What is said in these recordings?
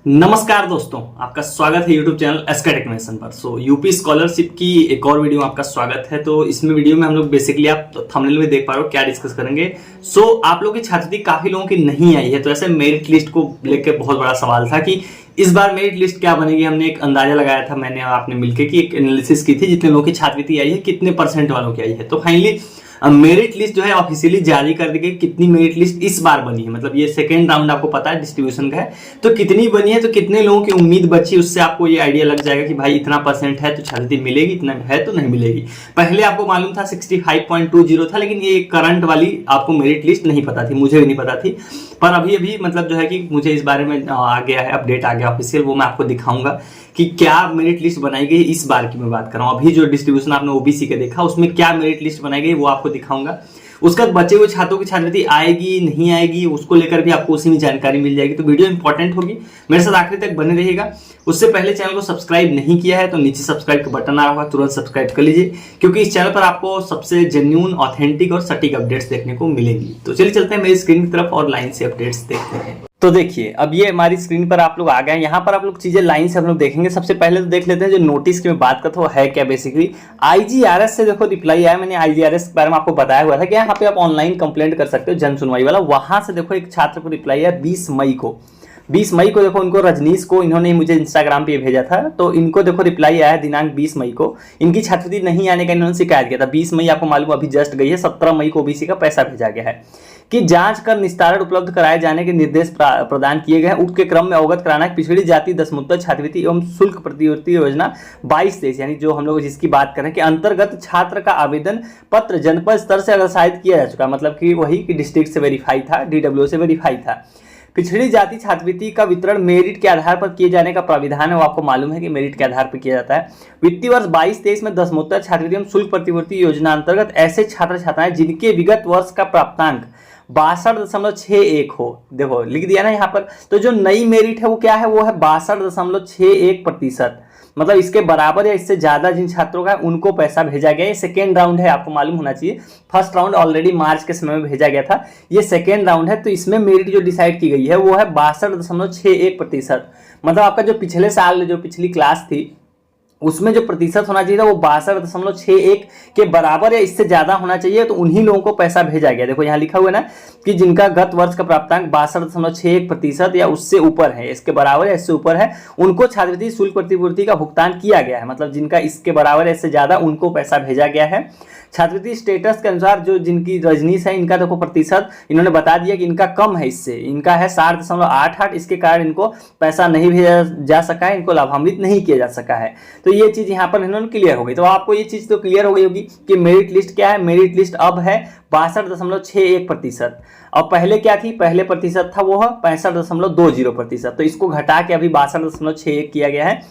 नमस्कार दोस्तों, आपका स्वागत है यूट्यूब चैनल एस्केटेक्नेशन पर। यूपी स्कॉलरशिप की एक और वीडियो में आपका स्वागत है। तो इसमें वीडियो में हम लोग बेसिकली आप थंबनेल में देख पा रहे हो क्या डिस्कस करेंगे। आप लोगों की छात्रवृत्ति काफी लोगों की नहीं आई है, तो ऐसे मेरिट लिस्ट को लेकर बहुत बड़ा सवाल था कि इस बार मेरिट लिस्ट क्या बनेगी। हमने एक अंदाजा लगाया था, मैंने और आपने मिलकर की एक एनालिसिस की थी जितने लोगों की छात्रवृत्ति आई है, कितने परसेंट वालों की आई है। तो फाइनली मेरिट लिस्ट जो है ऑफिशियली जारी कर दी गई। कितनी मेरिट लिस्ट इस बार बनी है, मतलब ये सेकेंड राउंड आपको पता है डिस्ट्रीब्यूशन का है, तो कितनी बनी है, तो कितने लोगों की उम्मीद बची, उससे आपको ये आइडिया लग जाएगा कि भाई इतना परसेंट है तो छात्रवृत्ति मिलेगी, इतना है तो नहीं मिलेगी। पहले आपको मालूम था 65.20 था, लेकिन ये करंट वाली आपको मेरिट लिस्ट नहीं पता थी, मुझे भी नहीं पता थी। पर अभी अभी मतलब जो है कि मुझे इस बारे में आ गया है, अपडेट आ गया ऑफिशियल, वो मैं आपको दिखाऊंगा कि क्या मेरिट लिस्ट बनाई गई इस बार की मैं बात कर रहा हूँ। अभी जो डिस्ट्रीब्यूशन आपने ओबीसी के देखा उसमें क्या मेरिट लिस्ट बनाई गई वो आपको दिखाऊंगा। उसका बचे हुए छात्रों की छात्रवृत्ति आएगी नहीं आएगी उसको लेकर भी आपको उसी में जानकारी मिल जाएगी। तो वीडियो इंपॉर्टेंट होगी, मेरे साथ आखिरी तक बने रहिएगा। उससे पहले चैनल को सब्सक्राइब नहीं किया है तो नीचे सब्सक्राइब का बटन आ रहा होगा, तुरंत सब्सक्राइब कर लीजिए, क्योंकि इस चैनल पर आपको सबसे जेन्युइन, ऑथेंटिक और सटीक अपडेट्स देखने को मिलेंगी। तो चलिए चलते हैं मेरी स्क्रीन की तरफ और लाइन से अपडेट्स देखते हैं। तो देखिए, अब ये हमारी स्क्रीन पर आप लोग आ गए। यहाँ पर आप लोग चीजें लाइन से हम लोग देखेंगे। सबसे पहले तो देख लेते हैं जो नोटिस की मैं बात करता हूँ है क्या। बेसिकली आईजीआरएस से देखो रिप्लाई आया। मैंने आईजीआरएस के बारे में आपको बताया हुआ था कि यहाँ पे आप ऑनलाइन कंप्लेंट कर सकते हो, जन सुनवाई वाला। वहां से देखो एक छात्र को रिप्लाई आया 20 मई को। 20 मई को देखो इनको, रजनीश को, इन्होंने मुझे इंस्टाग्राम पे भेजा था, तो इनको देखो रिप्लाई आया दिनांक 20 मई को। इनकी छात्रवृत्ति नहीं आने का इन्होंने शिकायत किया था। 20 मई आपको मालूम अभी जस्ट गई है। 17 मई को ओबीसी का पैसा भेजा गया है कि जांच कर निस्तारण उपलब्ध कराए जाने के निर्देश प्रदान किए गए हैं। उक्त के क्रम में अवगत कराना है पिछड़ी जाति दसमोत्तर छात्रवृत्ति एवं शुल्क प्रतिवृत्ति योजना 22-23, यानी जो हम लोग जिसकी बात करें कि अंतर्गत छात्र का आवेदन पत्र जनपद स्तर से अग्रसारित किया जा चुका, मतलब कि वही कि डिस्ट्रिक्ट से वेरीफाई था, डीडब्ल्यू से वेरीफाई था। पिछड़ी जाति छात्रवृत्ति का वितरण मेरिट के आधार पर किए जाने का प्राविधान है, वो आपको मालूम है कि मेरिट के आधार पर किया जाता है। वित्तीय वर्ष 22-23 में दसमोत्तर छात्रवृत्ति एवं शुल्क प्रतिवृत्ति योजना अंतर्गत ऐसे छात्र छात्राएं जिनके विगत वर्ष का प्राप्तांक 62.61 हो, देखो लिख दिया ना यहाँ पर। तो जो नई मेरिट है वो क्या है, वो है 62.61%, मतलब इसके बराबर या इससे ज्यादा जिन छात्रों का है उनको पैसा भेजा गया। ये सेकेंड राउंड है, आपको मालूम होना चाहिए। फर्स्ट राउंड ऑलरेडी मार्च के समय में भेजा गया था, ये सेकेंड राउंड है। तो इसमें मेरिट जो डिसाइड की गई है वो है 62.61%। मतलब आपका जो पिछले साल जो पिछली क्लास थी उसमें जो प्रतिशत होना चाहिए था वो 62.61 के बराबर या इससे ज्यादा होना चाहिए, तो उन्हीं लोगों को पैसा भेजा गया। देखो यहाँ लिखा हुआ है ना कि जिनका गत वर्ष का प्राप्तांक 62.61% या उससे ऊपर है, इसके बराबर या इससे ऊपर है, उनको छात्रवृत्ति शुल्क प्रतिपूर्ति का भुगतान किया गया है। मतलब जिनका इसके बराबर या इससे ज्यादा उनको पैसा भेजा गया है। छात्रवृत्ति स्टेटस के अनुसार जो जिनकी रजनीश है इनका देखो प्रतिशत इन्होंने बता दिया कि इनका कम है, इससे इनका है 60.88, इसके कारण इनको पैसा नहीं भेजा जा सका है, इनको लाभान्वित नहीं किया जा सका है। तो ये चीज यहाँ पर इन्होंने क्लियर हो गई। तो आपको ये चीज तो क्लियर हो गई होगी कि मेरिट लिस्ट क्या है। मेरिट लिस्ट अब है 62.61%। और पहले क्या थी, पहले प्रतिशत था वो है 65.20%। तो इसको घटा के अभी 62.61 किया गया है।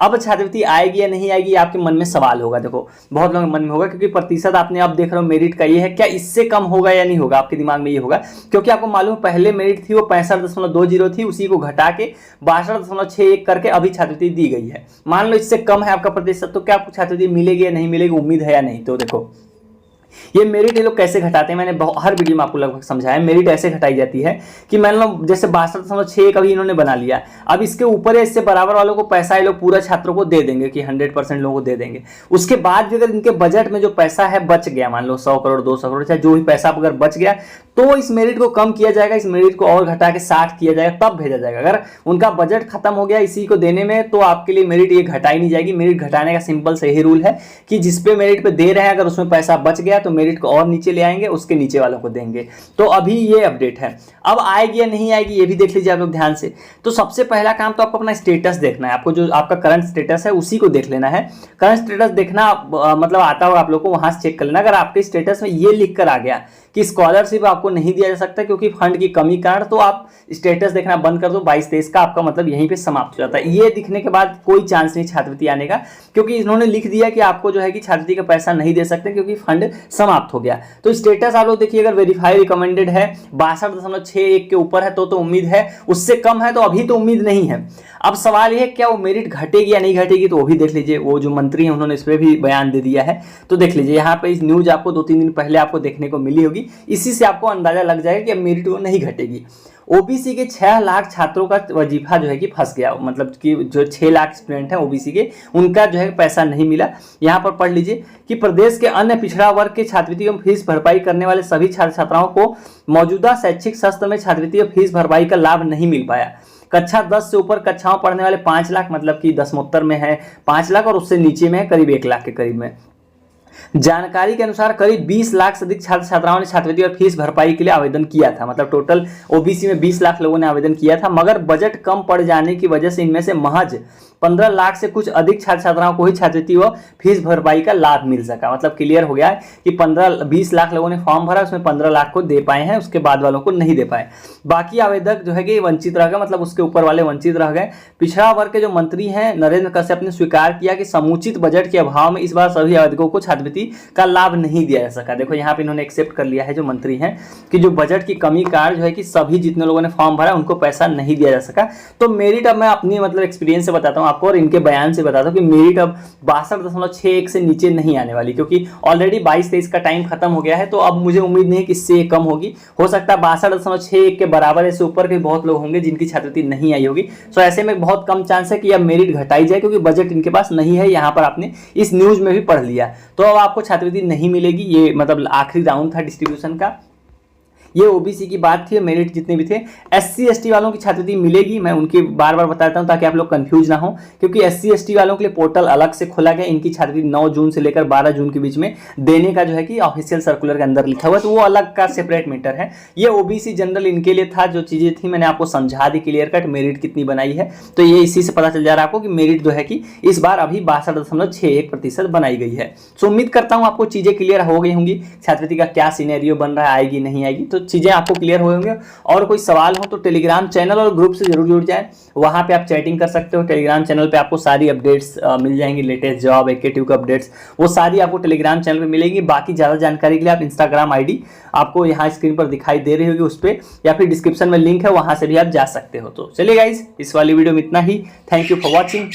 अब छात्रवृत्ति आएगी या नहीं आएगी आपके मन में सवाल होगा। देखो बहुत लोगों के मन में होगा, क्योंकि प्रतिशत आपने अब देख रहे हो मेरिट का ये है, क्या इससे कम होगा या नहीं होगा, आपके दिमाग में ये होगा। क्योंकि आपको मालूम पहले मेरिट थी वो 65.20 थी, उसी को घटा के 62.61 करके अभी छात्रवृत्ति दी गई है। मान लो इससे कम है आपका प्रतिशत, तो क्या आपको छात्रवृत्ति मिलेगी या नहीं मिलेगी, उम्मीद है या नहीं। तो देखो ये मेरिट ये लोग कैसे घटाते हैं, मैंने हर वीडियो में आपको लगभग समझाया। मेरिट ऐसे घटाई जाती है कि मान लो जैसे 62.61 कभी इन्होंने बना लिया, अब इसके ऊपर या इससे बराबर वालों को पैसा ये लोग पूरा छात्रों को दे देंगे कि 100% लोगों को दे देंगे। उसके बाद भी अगर इनके बजट में जो पैसा है बच गया, मान लो 100 करोड़ 200 करोड़ चाहे जो भी पैसा अगर बच गया, तो इस मेरिट को कम किया जाएगा, इस मेरिट को और घटा के 60 किया जाएगा, तब भेजा जाएगा। अगर उनका बजट खत्म हो गया इसी को देने में, तो आपके लिए मेरिट ये घटाई नहीं जाएगी। मेरिट घटाने का सिंपल से यही रूल है कि जिसपे मेरिट पे दे रहे हैं अगर उसमें पैसा बच गया तो मेरिट को और नीचे ले आएंगे, उसके नीचे वालों को देंगे। तो अभी ये अपडेट है। अब आएगी या नहीं आएगी ये भी देख लीजिए आप लोग ध्यान से। तो सबसे पहला काम तो आपको अपना स्टेटस देखना है, आपको जो आपका करंट स्टेटस है उसी को देख लेना है। करंट स्टेटस देखना मतलब आता होगा आप लोग को, वहां से चेक कर लेना। अगर आपके स्टेटस में ये लिख कर आ गया कि स्कॉलरशिप आपको नहीं दिया जा सकता क्योंकि फंड की कमी कारण, तो आप स्टेटस देखना बंद कर दो। 22-23 का आपका मतलब यहीं पे समाप्त हो जाता है। ये दिखने के बाद कोई चांस नहीं छात्रवृत्ति आने का, क्योंकि इन्होंने लिख दिया कि आपको जो है कि छात्रवृत्ति का पैसा नहीं दे सकते क्योंकि फंड समाप्त हो गया। तो स्टेटस आप लोग देखिए, अगर वेरीफाई रिकमेंडेड है 62.61 के ऊपर है तो उम्मीद है, उससे कम है तो अभी तो उम्मीद नहीं है। अब सवाल यह क्या वो मेरिट घटेगी या नहीं घटेगी, तो वो भी देख लीजिए। वो जो मंत्री हैं उन्होंने इस पर भी बयान दे दिया है, तो देख लीजिए। यहाँ पे इस न्यूज आपको 2-3 दिन पहले आपको देखने को मिली होगी, इसी से आपको अंदाजा लग जाएगा कि अब मेरिट वो नहीं घटेगी। ओबीसी के 6 लाख छात्रों का वजीफा जो है कि फंस गया, मतलब कि जो 6 लाख स्टूडेंट हैं ओबीसी के, उनका जो है पैसा नहीं मिला। यहाँ पर पढ़ लीजिए कि प्रदेश के अन्य पिछड़ा वर्ग के छात्रवृत्ति एवं फीस भरपाई करने वाले सभी छात्र छात्राओं को मौजूदा शैक्षिक सत्र में छात्रवृत्ति और फीस भरपाई का लाभ नहीं मिल पाया। कक्षा 10 से ऊपर कक्षाओं पढ़ने वाले 5 लाख, मतलब कि दसमोत्तर में है 5 लाख और उससे नीचे में है करीब 1 लाख के करीब में। जानकारी के अनुसार करीब 20 लाख से अधिक छात्र छात्राओं ने छात्रवृत्ति और फीस भरपाई के लिए आवेदन किया था, मतलब टोटल ओबीसी में 20 लाख लोगों ने आवेदन किया था, मगर बजट कम पड़ जाने की वजह से इनमें से महज 15 लाख से कुछ अधिक छात्र छात्राओं को ही छात्रवृत्ति व फीस भरपाई का लाभ मिल सका। मतलब क्लियर हो गया है कि 20 लाख लोगों ने फॉर्म भरा, उसमें 15 लाख को दे पाए हैं, उसके बाद वालों को नहीं दे पाए। बाकी आवेदक जो है कि वंचित रह गए, मतलब उसके ऊपर वाले वंचित रह गए। पिछड़ा वर्ग के जो मंत्री हैं नरेंद्र कश्यप ने स्वीकार किया कि समुचित बजट के अभाव में इस बार सभी आवेदकों को छात्रवृत्ति का लाभ नहीं दिया जा सका। देखो यहाँ पे इन्होंने एक्सेप्ट कर लिया है जो मंत्री हैं कि जो बजट की कमी कारण जो है कि सभी जितने लोगों ने फॉर्म भरा उनको पैसा नहीं दिया जा सका। तो मेरिट, अब मैं अपनी मतलब एक्सपीरियंस से बताता हूँ आपको और इनके बयान से बताता हूँ कि मेरिट अब 62.61 से नीचे नहीं आने वाली, क्योंकि ऑलरेडी 22-23 का टाइम खत्म हो गया है। तो अब मुझे उम्मीद नहीं है कि इससे कम होगी, हो सकता है 62.61 के बराबर, ऐसे ऊपर के बहुत लोग होंगे जिनकी छात्रवृत्ति नहीं आई होगी। सो ऐसे में बहुत कम चांस है कि अब मेरिट घटाई जाए, क्योंकि बजट इनके पास नहीं है। यहाँ पर आपने इस न्यूज में भी पढ़ लिया, तो अब आपको छात्रवृत्ति नहीं मिलेगी। ये मतलब आखिरी राउंड था डिस्ट्रीब्यूशन का। ये ओबीसी की बात थी, मेरिट जितने भी थे। एससी एसटी वालों की छात्रवृत्ति मिलेगी, मैं उनकी बार बार बताता हूं ताकि आप लोग कंफ्यूज ना हो, क्योंकि एससी एसटी वालों के लिए पोर्टल अलग से खोला गया। इनकी छात्रवृत्ति 9 जून से लेकर 12 जून के बीच में देने का जो है कि ऑफिशियल सर्कुलर के अंदर लिखा हुआ है, तो वो अलग का सेपरेट मैटर है। ये ओबीसी जनरल इनके लिए था, जो चीजें थी मैंने आपको समझा दी क्लियर कट, मेरिट कितनी बनाई है। तो ये इसी से पता चल जा रहा है आपको कि मेरिट जो है कि इस बार अभी 62.61% बनाई गई है। सो उम्मीद करता हूं आपको चीजें क्लियर हो गई होंगी, छात्रवृत्ति का क्या सिनेरियो बन रहा है, आएगी नहीं आएगी, तो चीजें आपको क्लियर होंगे। और कोई सवाल हो तो टेलीग्राम चैनल और ग्रुप से जरूर जुड़ जाएं, वहां पे आप चैटिंग कर सकते हो। टेलीग्राम चैनल पे आपको सारी अपडेट्स मिल जाएंगी, लेटेस्ट जॉब एकेटिव का अपडेट्स, वो सारी आपको टेलीग्राम चैनल पे मिलेंगी। बाकी ज्यादा जानकारी के लिए आप इंस्टाग्राम आईडी आपको यहाँ स्क्रीन पर दिखाई दे रही होगी, उस पर या फिर डिस्क्रिप्शन में लिंक है, वहां से भी आप जा सकते हो। तो चलिए गाइज, इस वाली वीडियो में इतना ही। Thank you for watching.